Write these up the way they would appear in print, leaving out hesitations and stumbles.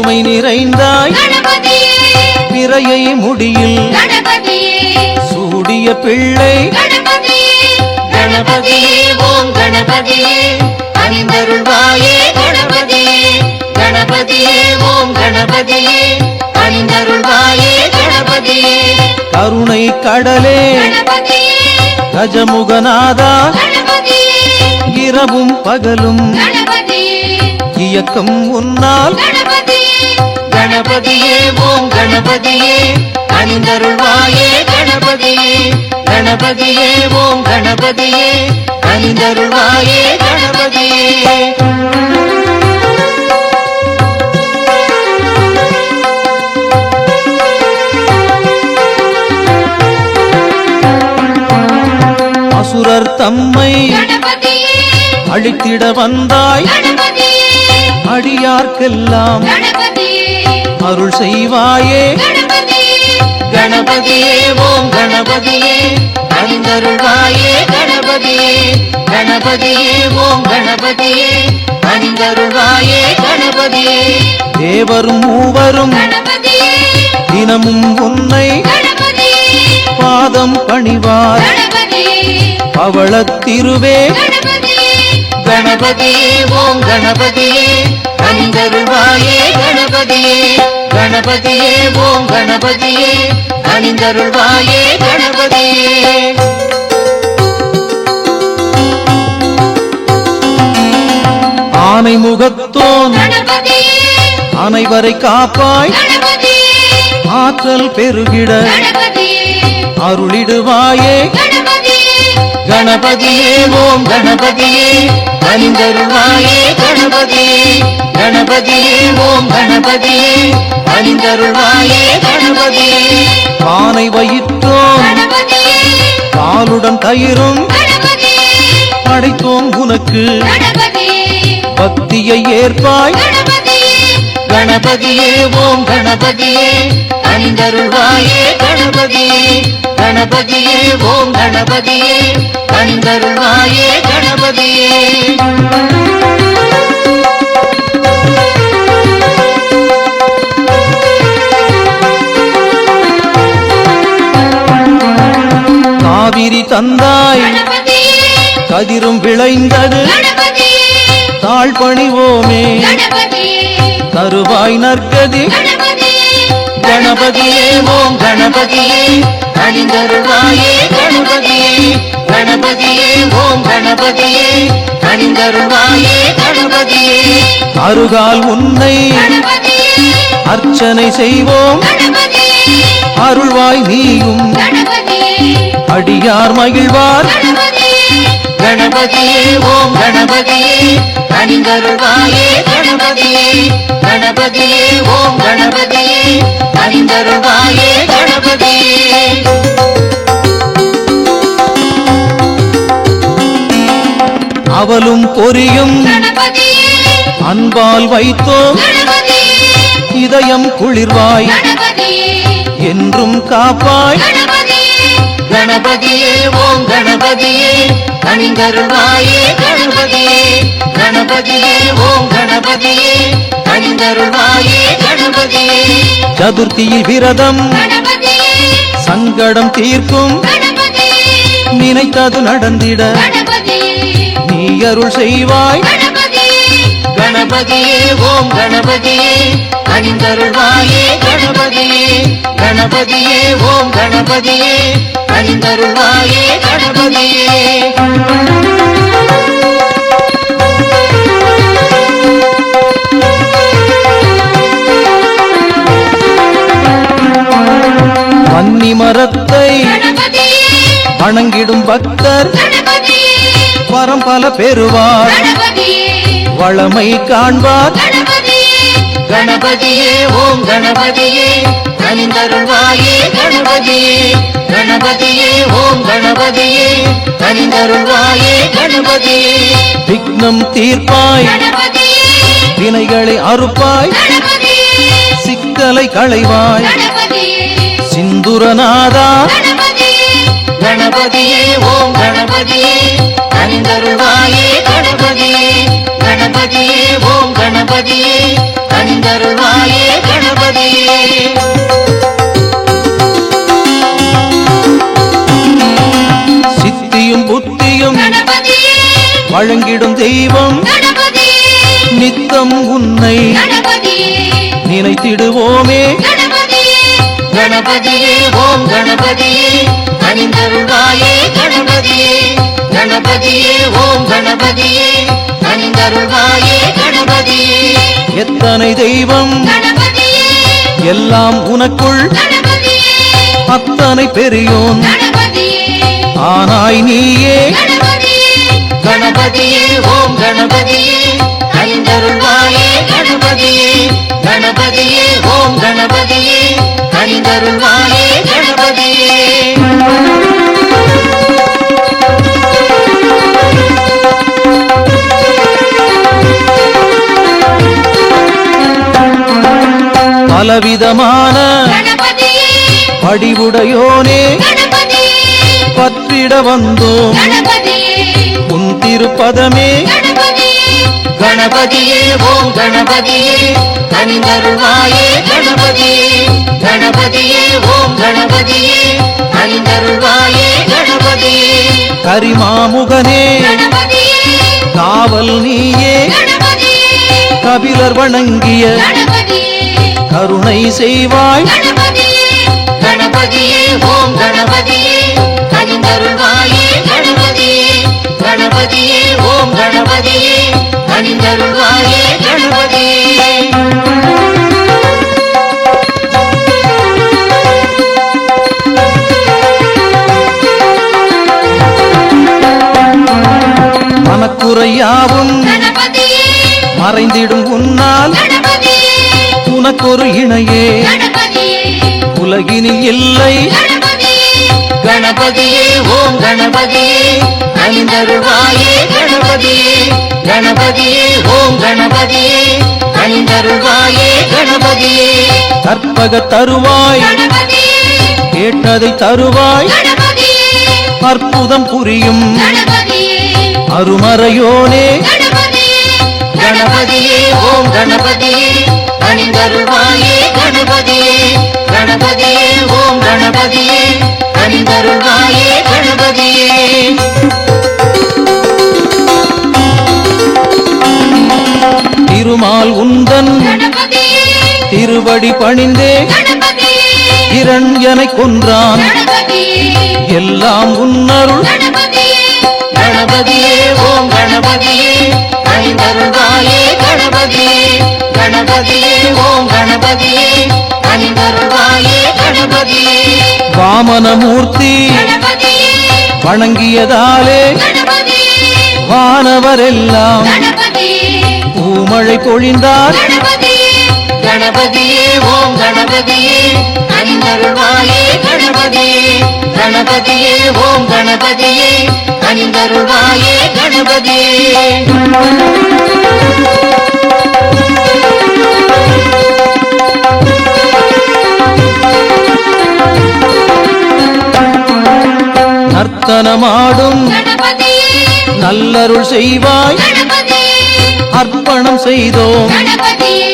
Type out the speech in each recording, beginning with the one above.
பெருமை நிறைந்தாய் பிறையை முடியில் சூடிய பிள்ளை கணபதியே ஓம் கணபதியே அணிந்தருள்வாயே கணபதியே கணபதியே ஓம் கணபதியே அணிந்தருள்வாயே கணபதியே கருணை கடலே கஜமுகநாதா இரவும் பகலும் இயக்கம் உன்னால் கணபதியே ஓம் கணபதியே அணிந்தருள்வாயே கணபதியே கணபதியே ஓம் கணபதியே அணிந்தருள்வாயே கணபதியே அசுரர் தம்மை அழித்திட வந்தாய் அடியார்க்கெல்லாம் அருள் செய்வாயே கணபதியே ஓம் கணபதியே அணிந்தருள்வாயே கணபதியே கணபதியே ஓம் கணபதியே அணிந்தருள்வாயே கணபதியே தேவரும் மூவரும் தினமும் உன்னை பாதம் பணிவார் பவளத்திருவே கணபதியே ஓம் கணபதியே அணிந்தருள்வாயே கணபதியே கணபதியே ஓம் கணபதியே அணிந்தருள்வாயே கணபதியே ஆனை முகத்தோன் அனைவரை காப்பாய் ஆற்றல் பெருகிட அருளிடுவாயே கணபதியே ஓம் கணபதியே அணிந்தருள்வாயே கணபதியே கணபதியே ஓம் கணபதியே அணிந்தருள்வாயே கணபதியே பானை வயிற்றோம் பாலுடன் தயிரும் படைத்தோம் உனக்கு பக்தியை ஏற்பாய் கணபதியே ஓம் கணபதியே அணிந்தருள்வாயே கணபதியே கணபதியே ஓம் கணபதியே அணிந்தருள்வாயே கணபதியே காவிரி தந்தாய் கதிரும் விளைந்தது தாழ் பணிவோமே தருவாய் நற்கதி கணபதியே ஓம் கணபதியே அணிந்தருள்வாயே கணபதியே கணபதியே ஓம் கணபதியே அணிந்தருள்வாயே கணபதியே அருகால் உன்னை அர்ச்சனை செய்வோம் அருள்வாய் நீயும் அடியார் மகிழ்வார் கணபதியே ஓம் கணபதியே அணிந்தருள்வாயே கணபதியே கணபதியே ஓம் கணபதியே அணிந்தருள்வாயே கணபதியே அவலும் பொரியும் அன்பால் வைத்தோம் இதயம் குளிர்வாய் என்றும் காப்பாய் கணபதியே ஓம் கணபதியே அணிந்தருள்வாயே கணபதியே கணபதியே ஓம் கணபதியே அணிந்தருள்வாயே கணபதியே சதுர்த்தியில் விரதம் சங்கடம் தீர்க்கும் நினைத்தது நடந்திட நீ அருள் செய்வாய் கணபதியே ஓம் கணபதியே அணிந்தருள்வாயே கணபதியே கணபதியே ஓம் கணபதியே அணிந்தருள்வாயே கணபதியே வன்னி மரத்தை வணங்கிடும் பக்தர் வரம் பல பெறுவார் வளமை காண்பார் கணபதியே ஓம் கணபதியே அணிந்தருள்வாயே கணபதியே கணபதியே ஓம் கணபதியே அணிந்தருள்வாயே கணபதியே விக்னம் தீர்ப்பாய் வினைகளை அறுப்பாய் சிக்கலை களைவாய் சிந்துரநாதா கணபதியே ஓம் கணபதியே அணிந்தருள்வாயே கணபதியே கணபதியே ஓம் கணபதியே அணிந்தருள்வாயே வழங்கிடும் தெய்வம் கணபதியே நித்தம் உன்னை கணபதியே நினைத்திடுவோமே கணபதியே கணபதியே ஓம் கணபதியே கனிந்தருள்வாயே கணபதியே கணபதியே ஓம் கணபதியே கனிந்தருள்வாயே கணபதியே எத்தனை தெய்வம் கணபதியே எல்லாம் உனக்குள் கணபதியே அத்தனை பெரியோன் கணபதியே ஆனாய் நீயே கணபதியே கணபதியே ஓம் கணபதியே கனிந்தருள்வாயே கணபதியே கணபதியே ஓம் கணபதியே கனிந்தருள்வாயே கணபதியே பலவிதமான கணபதியே படிவுடையோனே கணபதியே பற்றிட வந்தோம் கணபதியே உன் திருப்பதமே கணபதியே கணபதியே ஓம் கணபதியே கனிந்தருள்வாயே கணபதியே கணபதியே ஓம் கணபதியே கனிந்தருள்வாயே கணபதியே கரிமாமுகனே கணபதியே காவல் நீயே கணபதியே கபிலர் வணங்கிய கணபதியே கருணை செய்வாய் கணபதியே கணபதியே ஓம் கணபதியே கனிந்தருள்வாயே கணபதியே கணபதியே ஓம் கணபதியே கனிந்தருள்வாயே கணபதியே மனக்குறையாவும் கணபதியே மறைந்திடும் உன்னால் கணபதியே உனக்கொரு இணையே கணபதியே உலகினில் இல்லை கணபதியே கணபதியே ஓம் கணபதியே கனிந்தருள்வாயே கணபதியே கணபதியே ஓம் கணபதியே கனிந்தருள்வாயே கணபதியே கற்பக தருவாய் கணபதியே கேட்டதை தருவாய் கணபதியே அற்புதம் புரியும் கணபதியே அருமறையோனே கணபதியே கணபதியே ஓம் கணபதியே கனிந்தருள்வாயே கணபதியே கணபதியே ஓம் கணபதியே கனிந்தருள்வாயே கணபதியே திருமால் உந்தன் கணபதியே திருவடி பணிந்தே கணபதியே இரண்யனை கொன்றான் கணபதியே எல்லாம் உன்னருள் கணபதியே கணபதியே ஓம் கணபதியே கனிந்தருள்வாயே கணபதியே கணபதியே ஓம் கணபதியே கனிந்தருள்வாயே கணபதியே வாமனமூர்த்தி கணபதியே வணங்கியதாலே கணபதியே வானவரெல்லாம் கணபதியே பூமழை பொழிந்தார் கணபதியே கணபதியே ஓம் கணபதியே கனிந்தருள்வாயே கணபதியே கணபதியே ஓம் கணபதியே கனிந்தருள்வாயே கணபதியே நர்த்தனமாடும் கணபதியே நல்லருள் செய்வாய் கணபதியே அர்ப்பணம் செய்தோம் கணபதியே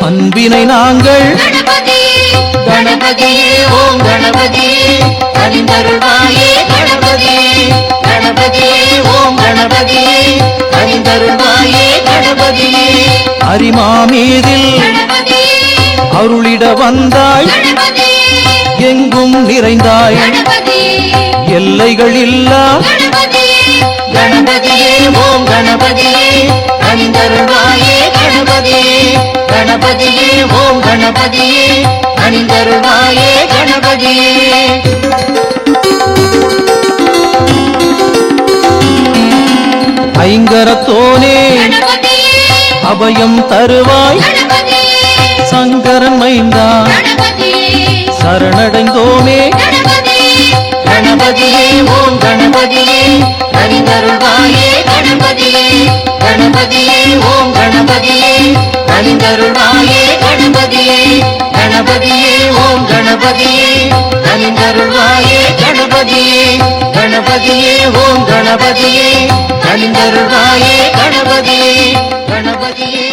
அன்பினை நாங்கள் கணபதியே கணபதியே ஓம் கணபதியே கனிந்தருள்வாயே கணபதியே கணபதியே ஓம் கணபதியே கனிந்தருள்வாயே கணபதியே அரிமாமீதில் கணபதியே அருளிட வந்தாய் கணபதியே எங்கும் நிறைந்தாய் கணபதியே எல்லைகள் இல்லா கணபதியே கணபதியே ஓம் கணபதியே கனிந்தருள்வாயே கணபதியே கணபதியே ஓம் கணபதியே கனிந்தருள்வாயே கணபதியே ஐங்கரத்தோனே கணபதியே அபயம் தருவாய் கணபதியே சங்கரன் மைந்தா கணபதியே சரணடைந்தோமே கணபதியே கணபதியே ஓம் கணபதியே கனிந்தருள்வாயே கணபதியே கணபதியே ஓம் கணபதியே கனிந்தருள்வாயே கணபதியே கணபதியே ஓம் கணபதியே கனிந்தருள்வாயே கணபதியே கணபதியே ஓம் கணபதியே கனிந்தருள்வாயே கணபதியே கணபதியே